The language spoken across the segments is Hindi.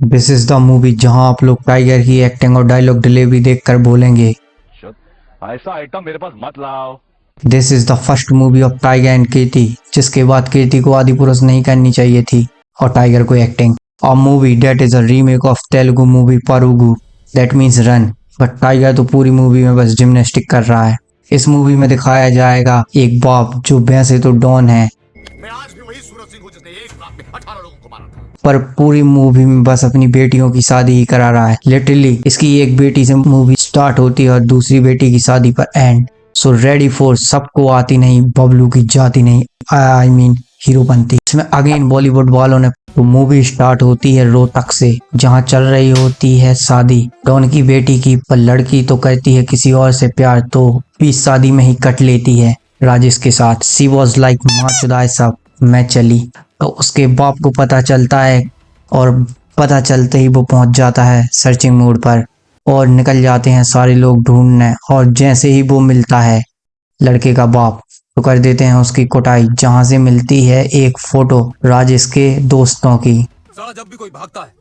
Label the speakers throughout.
Speaker 1: दिस इज द मूवी जहां आप लोग टाइगर की एक्टिंग और डायलॉग डिलीवरी देखकर बोलेंगे
Speaker 2: ऐसा आइटम मेरे पास मत लाओ।
Speaker 1: This is the first movie of Tiger and Kirti, जिसके बाद कीर्ति को आदि पुरुष नहीं करनी चाहिए थी और टाइगर को acting. A movie that is a remake of Telugu movie Parugu, that means run. But Tiger तो पूरी मूवी में बस जिम्नास्टिक कर रहा है। इस मूवी में दिखाया जाएगा एक बाप जो वैसे तो डॉन है,
Speaker 3: मैं आज भी वही सूरज सिंह हूं जिसने एक रात में 18 लोगों को मारा था।
Speaker 1: पर पूरी मूवी में बस अपनी बेटियों की शादी ही करा रहा है। लिटरली इसकी एक बेटी से मूवी स्टार्ट होती है और दूसरी बेटी की शादी पर एंड। सो रेडी फॉर सबको आती नहीं बबलू की जाती नहीं, आई मीन हीरो बनती। इसमें अगेन बॉलीवुड वालों ने तो मूवी स्टार्ट होती है रोहतक से, जहां चल रही होती है शादी डॉन की बेटी की, पर लड़की तो करती है किसी और से प्यार, तो बीच शादी में ही कट लेती है राजेश के साथ। सी वॉज लाइक माँ चुदाए सब मैं चली। तो उसके बाप को पता चलता है और पता चलते ही वो पहुंच जाता है सर्चिंग मोड पर और निकल जाते हैं सारे लोग ढूंढने। और जैसे ही वो मिलता है लड़के का बाप तो कर देते हैं उसकी कुटाई, जहां से मिलती है एक फोटो राजेश के दोस्तों की।
Speaker 3: साला जब भी कोई भागता है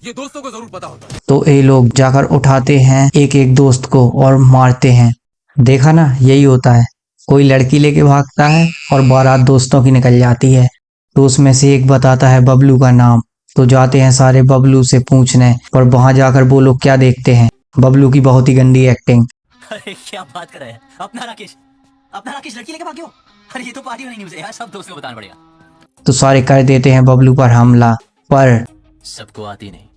Speaker 3: ये दोस्तों को जरूर पता होता है।
Speaker 1: तो ये लोग जाकर उठाते हैं एक एक दोस्त को और मारते हैं। देखा ना, यही होता है, कोई लड़की लेके भागता है और बारात दोस्तों की निकल जाती है। तो उसमें से एक बताता है बबलू का नाम, तो जाते हैं सारे बबलू से पूछने, और वहां जाकर वो लोग क्या देखते हैं, बबलू की बहुत ही गंदी एक्टिंग।
Speaker 4: अरे क्या बात कर रहे हैं अपना राकेश लड़की लेके भाग गयो। अरे ये तो पार्टी वाली न्यूज़ है यार, सब दोस्तों को बताना पड़ेगा।
Speaker 1: तो सारे कर देते हैं बबलू पर हमला, पर
Speaker 4: सबको आती नहीं,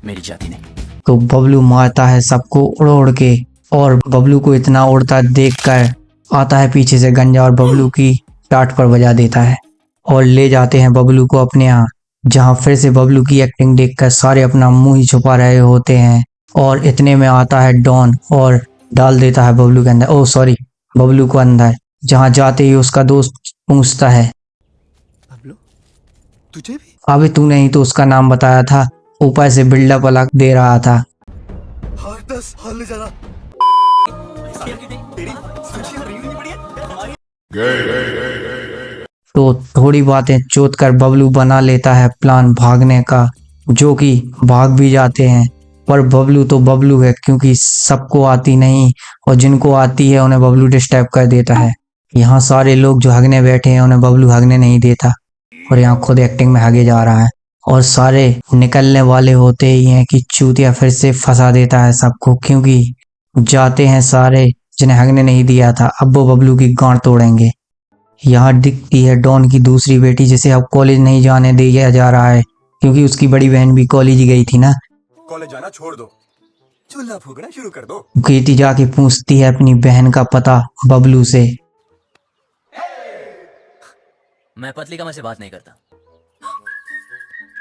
Speaker 4: मेरी जाती नहीं।
Speaker 1: तो बबलू मारता है सबको उड़ उड़ के, और बबलू को इतना उड़ता देखकर आता है पीछे से गंजा और बबलू की टाट पर बजा देता है और ले जाते हैं बबलू को अपने यहाँ, जहाँ फिर से बबलू की एक्टिंग देखकर सारे अपना मुंह ही छुपा रहे होते हैं। और इतने में आता है डॉन और डाल देता है बबलू के अंदर, ओह सॉरी बबलू को अंदर। जहाँ जाते ही उसका दोस्त पूछता है
Speaker 3: बबलू तुझे भी
Speaker 1: अबे तूने ही तो उसका नाम बताया था, ऊपर से बिल्डअप अलग दे रहा था।
Speaker 3: हर 10 हाल ले जाना तेरी सुशी और रील नहीं पड़ी है।
Speaker 1: तो थोड़ी बातें चोट कर बबलू बना लेता है प्लान भागने का, जो कि भाग भी जाते हैं। पर बबलू तो बबलू है, क्योंकि सबको आती नहीं और जिनको आती है उन्हें बबलू डिस्टर्ब कर देता है। यहाँ सारे लोग जो हगने बैठे हैं उन्हें बबलू हगने नहीं देता और यहाँ खुद एक्टिंग में हगे जा रहा है। और सारे निकलने वाले होते ही हैं कि चूतिया फिर से फंसा देता है सबको, क्योंकि जाते हैं सारे जिन्हें हगने नहीं दिया था, अब वो बबलू की गांड तोड़ेंगे। यहाँ दिखती है डॉन की दूसरी बेटी, जिसे अब कॉलेज नहीं जाने दिया जा रहा है, क्योंकि उसकी बड़ी बहन भी कॉलेज गई थी ना।
Speaker 3: कॉलेज जाना छोड़ दो, चूल्हा फूकना शुरू कर दो।
Speaker 1: कीर्ति जाके पूछती है अपनी बहन का पता बबलू से।
Speaker 4: मैं पतली कमर से बात नहीं करता।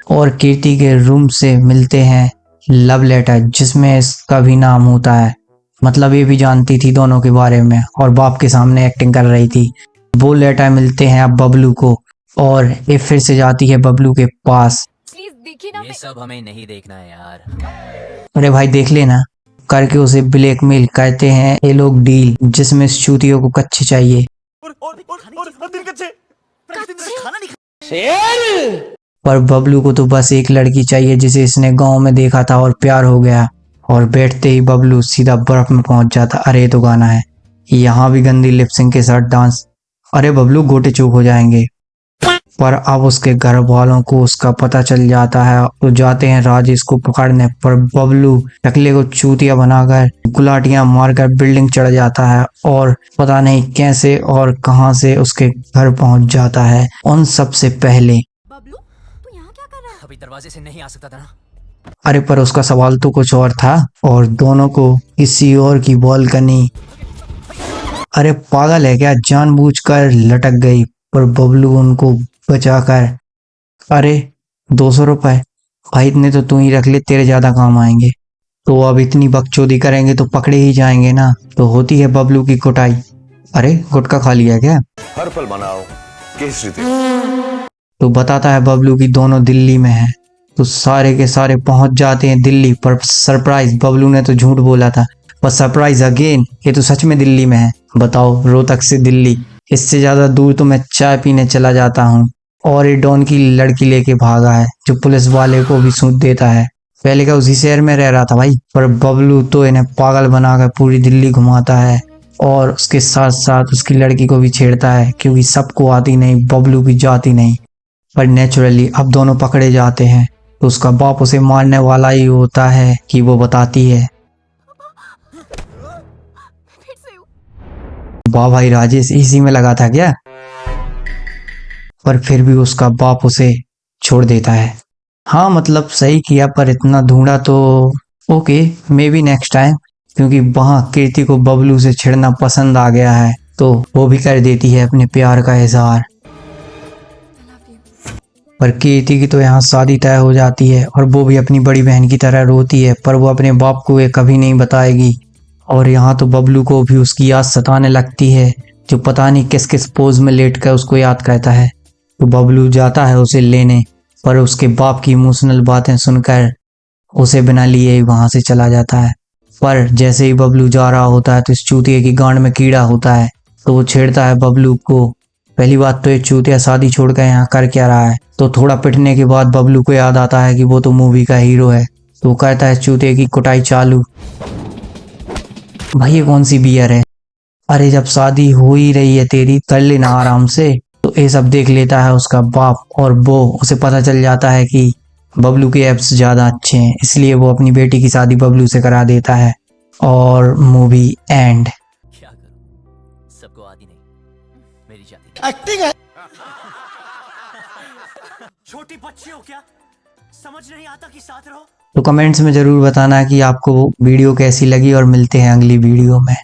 Speaker 1: और कीर्ति के रूम से मिलते हैं लव लेटर, जिसमें इसका भी नाम होता है। मतलब ये भी जानती थी दोनों के बारे में और बाप के सामने एक्टिंग कर रही थी। वो लेटर मिलते हैं अब बबलू को और ये फिर से जाती है बबलू के पास।
Speaker 5: प्लीज देखिए ना।
Speaker 4: ये सब हमें नहीं देखना है यार।
Speaker 1: अरे भाई देख लेना करके उसे ब्लैकमेल करते हैं ये लोग डील, जिसमें चूतियों को कच्चे चाहिए।
Speaker 3: और दिन कच्चे खाना नहीं
Speaker 1: पर बबलू को तो बस एक लड़की चाहिए जिसे इसने गांव में देखा था और प्यार हो गया, और बैठते ही बबलू सीधा बर्फ में पहुंच जाता। अरे ये तो गाना है, यहाँ भी गंदी लिपसिंग के साथ डांस। अरे बबलू गोटे चूक हो जाएंगे। पर अब उसके घर वालों को उसका पता चल जाता है, तो जाते हैं राजेश को पकड़ने, पर बबलू टकले को चूतिया बनाकर गुलाटियां मारकर बिल्डिंग चढ़ जाता है और पता नहीं कैसे और कहां से उसके घर पहुंच जाता है उन सबसे पहले।
Speaker 5: बबलू तू यहाँ क्या कर रहा है?
Speaker 4: अभी दरवाजे से नहीं आ सकता था ना।
Speaker 1: अरे पर उसका सवाल तो कुछ और था, और दोनों को किसी और की बालकनी। अरे पागल है क्या, जानबूझकर लटक गई, पर बबलू उनको बचाकर। अरे 200 रुपए भाई, इतने तो तू ही रख ले, तेरे ज्यादा काम आएंगे। तो अब इतनी बकचोदी करेंगे तो पकड़े ही जाएंगे ना। तो होती है बबलू की कुटाई। अरे गुटखा खा लिया क्या?
Speaker 6: हर पल बनाओ केसरी
Speaker 1: तो बताता है बबलू की दोनों दिल्ली में है। तो सारे के सारे पहुंच जाते हैं दिल्ली, पर सरप्राइज बबलू ने तो झूठ बोला था, पर सरप्राइज अगेन ये तो सच में दिल्ली में है। बताओ रोहतक से दिल्ली, इससे ज्यादा दूर तो मैं चाय पीने चला जाता हूँ। और ये डॉन की लड़की लेके भागा है जो पुलिस वाले को भी सूद देता है। पहले का उसी शहर में रह रहा था भाई, पर बबलू तो इन्हें पागल बनाकर पूरी दिल्ली घुमाता है और उसके साथ साथ उसकी लड़की को भी छेड़ता है, क्योंकि सबको आती नहीं, बबलू की जाती नहीं। पर नेचुरली अब दोनों पकड़े जाते हैं तो उसका बाप उसे मारने वाला ही होता है कि वो बताती है।
Speaker 5: फिर से हूँ।
Speaker 1: वाह भाई राजेश, इसी में लगा था क्या? पर फिर भी उसका बाप उसे छोड़ देता है। हाँ मतलब सही किया, पर इतना ढूंढा तो okay, may be next time, क्योंकि वहाँ कीर्ति को बबलू से छिड़ना पसंद आ गया है तो वो भी कर देती है अपने प्यार का इजहार।
Speaker 5: I love you.
Speaker 1: पर कीर्ति की तो यहाँ शादी तय हो जाती है और वो भी अपनी बड़ी बहन की तरह रोती है, पर वो अपने बाप को ये कभी नहीं बताएगी। और यहाँ तो बबलू को भी उसकी याद सताने लगती है, जो पता नहीं किस किस पोज में लेट कर उसको याद करता है। तो बबलू जाता है उसे लेने, पर उसके बाप की इमोशनल बातें सुनकर उसे बिना लिए ही वहां से चला जाता है। पर जैसे ही बबलू जा रहा होता है तो इस चूतिए की गांड में कीड़ा होता है, तो वो छेड़ता है बबलू को। पहली बात तो ये चूतिया शादी छोड़कर यहाँ कर क्या रहा है, तो थोड़ा पिटने के बाद बबलू को याद आता है कि वो तो मूवी का हीरो है, तो वो कहता है चूतिए की कुटाई चालू। भाई ये कौन सी बियर है? अरे जब शादी हो ही रही है तेरी, कर लेना आराम से। तो ये सब देख लेता है उसका बाप और वो उसे पता चल जाता है कि बबलू के एब्स ज़्यादा अच्छे हैं, इसलिए वो अपनी बेटी की शादी बबलू से करा देता है। और मूवी एंड।
Speaker 4: क्या करूं, सबको आती नहीं, मेरी जाती
Speaker 7: एक्टिंग है।
Speaker 4: छोटी बच्ची हो क्या, समझ नहीं आता कि साथ रहो।
Speaker 1: तो कमेंट्स में ज़रूर बताना कि आपको वीडियो कैसी लगी और मिलते हैं अगली वीडियो में।